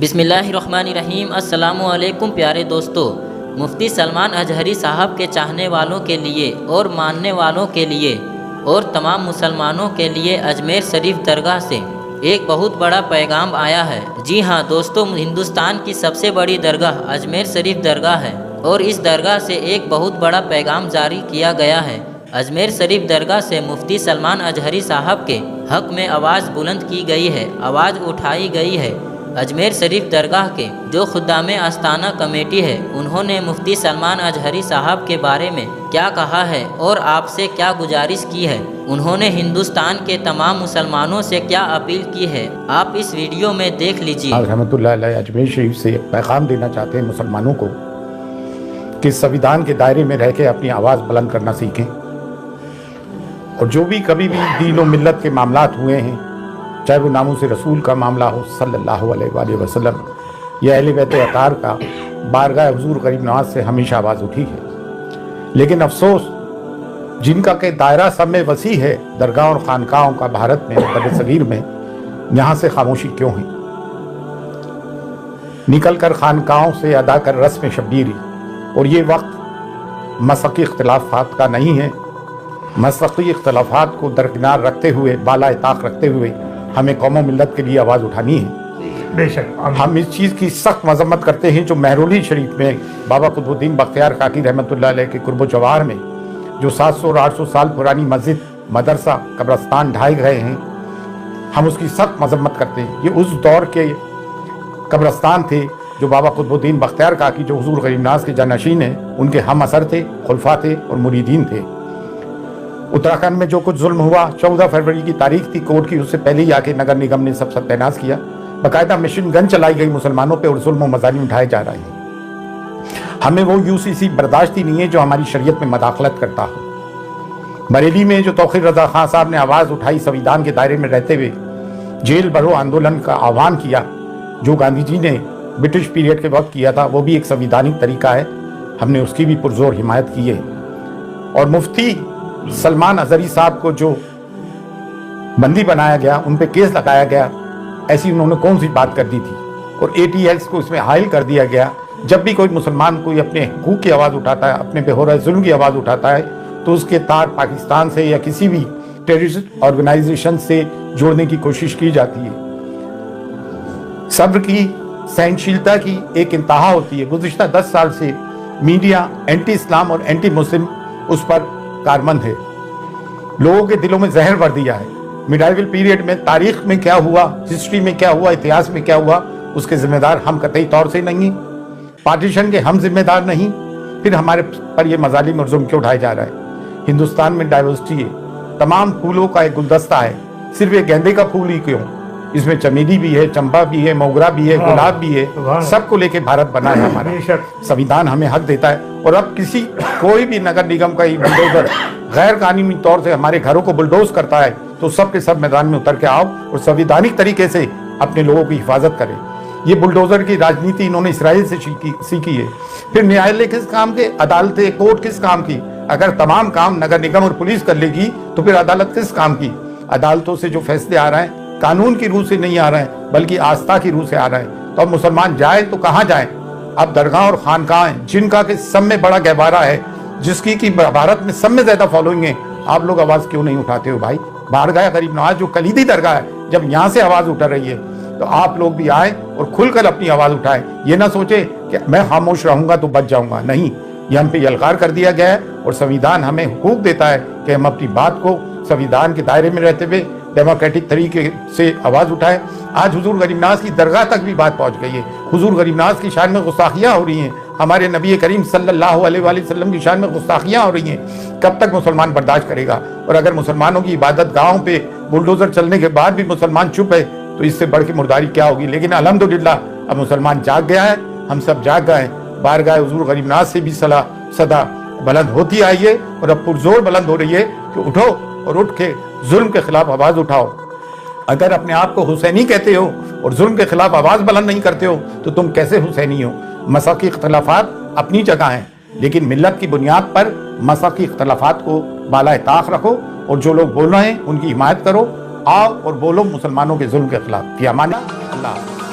بسم اللہ الرحمن الرحیم۔ السلام علیکم پیارے دوستو، مفتی سلمان اجہری صاحب کے چاہنے والوں کے لیے اور ماننے والوں کے لیے اور تمام مسلمانوں کے لیے اجمیر شریف درگاہ سے ایک بہت بڑا پیغام آیا ہے۔ جی ہاں دوستو، ہندوستان کی سب سے بڑی درگاہ اجمیر شریف درگاہ ہے اور اس درگاہ سے ایک بہت بڑا پیغام جاری کیا گیا ہے۔ اجمیر شریف درگاہ سے مفتی سلمان اجہری صاحب کے حق میں آواز بلند کی گئی ہے، آواز اٹھائی گئی ہے۔ اجمیر شریف درگاہ کے جو خدام آستانہ کمیٹی ہے، انہوں نے مفتی سلمان اجہری صاحب کے بارے میں کیا کہا ہے اور آپ سے کیا گزارش کی ہے، انہوں نے ہندوستان کے تمام مسلمانوں سے کیا اپیل کی ہے، آپ اس ویڈیو میں دیکھ لیجیے۔ رحمۃ اللہ علیہ اجمیر شریف سے ایک پیغام دینا چاہتے ہیں مسلمانوں کو کہ سنویدھان کے دائرے میں رہ کے اپنی آواز بلند کرنا سیکھیں، اور جو بھی کبھی بھی دین و ملت کے معاملات ہوئے ہیں، چاہے وہ ناموس رسول کا معاملہ ہو صلی اللہ علیہ وآلہ وسلم یا اہل بیت اطہار کا، بارگاہ حضور غریب نواز سے ہمیشہ آواز اٹھی ہے۔ لیکن افسوس، جن کا کہ دائرہ سب میں وسیع ہے، درگاہ اور خانقاہوں کا بھارت میں، بر صغیر میں، یہاں سے خاموشی کیوں ہے؟ نکل کر خانقاہوں سے ادا کر رسم شبیری، اور یہ وقت مسلکی اختلافات کا نہیں ہے۔ مسلکی اختلافات کو درکنار رکھتے ہوئے، بالا طاق رکھتے ہوئے ہمیں قوم و ملت کے لیے آواز اٹھانی ہے۔ بے شک ہم اس چیز کی سخت مذمت کرتے ہیں جو مہرولی شریف میں بابا قطب الدین بختیار کاکی رحمۃ اللہ علیہ کے قرب و جوار میں جو 700 اور 800 سال پرانی مسجد، مدرسہ، قبرستان ڈھائے گئے ہیں، ہم اس کی سخت مذمت کرتے ہیں۔ یہ اس دور کے قبرستان تھے جو بابا قطب الدین بختیار کاکی، جو حضور غریب نواز کے جانشین ہیں، ان کے ہم اثر تھے، خلفاء تھے اور مریدین تھے۔ اتراکھنڈ میں جو کچھ ظلم ہوا، 14 فروری کی تاریخ تھی کورٹ کی، اس سے پہلے ہی آ کے نگر نگم نے سب ستیاناش کیا، باقاعدہ مشین گن چلائی گئی مسلمانوں پہ اور ظلم و مظالم اٹھائے جا رہے ہیں۔ ہمیں وہ UCC برداشت ہی نہیں ہے جو ہماری شریعت میں مداخلت کرتا ہو۔ بریلی میں جو توقیر رضا خان صاحب نے آواز اٹھائی، سنویدھان کے دائرے میں رہتے ہوئے جیل بھرو آندولن کا آہوان کیا، جو گاندھی جی نے برٹش پیریڈ کے وقت کیا تھا، وہ بھی ایک سنویدھانک طریقہ ہے، ہم نے اس کی بھی پرزور حمایت کی ہے۔ اور مفتی سلمان اجہری صاحب کو جو بندی بنایا گیا، ان پہ کیس لگایا گیا، ایسی انہوں نے کون سی بات کر دی تھی؟ اور ATX کو اس میں حائل کر دیا گیا۔ جب بھی کوئی مسلمان کوئی اپنے حقوق کی آواز اٹھاتا ہے، اپنے پہ ہو رہے ظلم کی آواز اٹھاتا ہے، تو اس کے تار پاکستان سے یا کسی بھی ٹیررسٹ آرگنائزیشن سے جوڑنے کی کوشش کی جاتی ہے۔ صبر کی، سہنشیلتا کی ایک انتہا ہوتی ہے۔ گزشتہ 10 سال سے میڈیا اینٹی اسلام اور اینٹی مسلم اس پر کارمند ہے، لوگوں کے دلوں میں زہر بھر دیا ہے۔ میڈائیول پیریڈ میں تاریخ میں کیا ہوا، ہسٹری میں کیا ہوا، اتہاس میں کیا ہوا، اس کے ذمہ دار ہم قطعی طور سے نہیں ہیں۔ پارٹیشن کے ہم ذمہ دار نہیں، پھر ہمارے پر یہ مظالم اور ظلم کیوں اٹھائے جا رہا ہے؟ ہندوستان میں ڈائیورسٹی ہے، تمام پھولوں کا ایک گلدستہ ہے، صرف ایک گیندے کا پھول ہی کیوں؟ اس میں چمیلی بھی ہے، چمپا بھی ہے، موگرا بھی ہے، گلاب بھی ہے، سب کو لے کے بھارت بنا ہے ہمارا۔ سنویدھان ہمیں حق دیتا ہے، اور اب کوئی بھی نگر نگم کا یہ بلڈوزر غیر قانونی طور سے ہمارے گھروں کو بلڈوز کرتا ہے، تو سب کے سب میدان میں اتر کے آؤ اور سنویدھانک طریقے سے اپنے لوگوں کی حفاظت کریں۔ یہ بلڈوزر کی راجنیتی انہوں نے اسرائیل سے سیکھی ہے۔ پھر نیالیہ کس کام کے؟ عدالتیں، کورٹ کس کام کی؟ اگر تمام کام نگر نگم اور پولیس کر لے گی تو پھر عدالت کس کام کی؟ عدالتوں سے جو فیصلے آ رہے ہیں قانون کی روح سے نہیں آ رہے ہیں بلکہ آستھا کی روح سے آ رہے ہیں۔ تو اب مسلمان جائے تو کہاں جائیں؟ اب درگاہ اور خانقاہ ہیں، جن کا کہ سب میں بڑا گہوارہ ہے، جس کی بھارت میں سب میں زیادہ فالوئنگ ہے، آپ لوگ آواز کیوں نہیں اٹھاتے ہو بھائی؟ بارگاہ غریب نواز جو کلیدی درگاہ ہے، جب یہاں سے آواز اٹھ رہی ہے تو آپ لوگ بھی آئیں اور کھل کر اپنی آواز اٹھائیں۔ یہ نہ سوچے کہ میں خاموش رہوں گا تو بچ جاؤں گا، نہیں، یہ ہم پہ یلغار کر دیا گیا ہے، اور سنویدھان ہمیں حقوق دیتا ہے کہ ہم اپنی بات کو سنویدھان کے دائرے میں رہتے ہوئے ڈیموکریٹک طریقے سے آواز اٹھائے۔ آج حضور غریب نواز کی درگاہ تک بھی بات پہنچ گئی ہے، حضور غریب نواز کی شان میں گستاخیاں ہو رہی ہیں، ہمارے نبی کریم صلی اللہ علیہ وآلہ وسلم کی شان میں گستاخیاں ہو رہی ہیں۔ کب تک مسلمان برداشت کرے گا؟ اور اگر مسلمانوں کی عبادت گاہوں پہ بلڈوزر چلنے کے بعد بھی مسلمان چپ ہے تو اس سے بڑھ کے مرداری کیا ہوگی؟ لیکن الحمدللہ اب مسلمان جاگ گیا ہے، ہم سب جاگ گئے ہیں۔ بارگاہ حضور غریب نواز سے بھی صدا بلند ہوتی آئی ہے، اور اب پرزور بلند ہو رہی ہے کہ اٹھو اور اٹھ کے ظلم کے خلاف آواز اٹھاؤ۔ اگر اپنے آپ کو حسینی کہتے ہو اور ظلم کے خلاف آواز بلند نہیں کرتے ہو تو تم کیسے حسینی ہو؟ مسلکی اختلافات اپنی جگہ ہیں، لیکن ملت کی بنیاد پر مسلکی اختلافات کو بالائے طاق رکھو، اور جو لوگ بول رہے ہیں ان کی حمایت کرو، آؤ اور بولو مسلمانوں کے ظلم کے خلاف۔ فی امان اللہ۔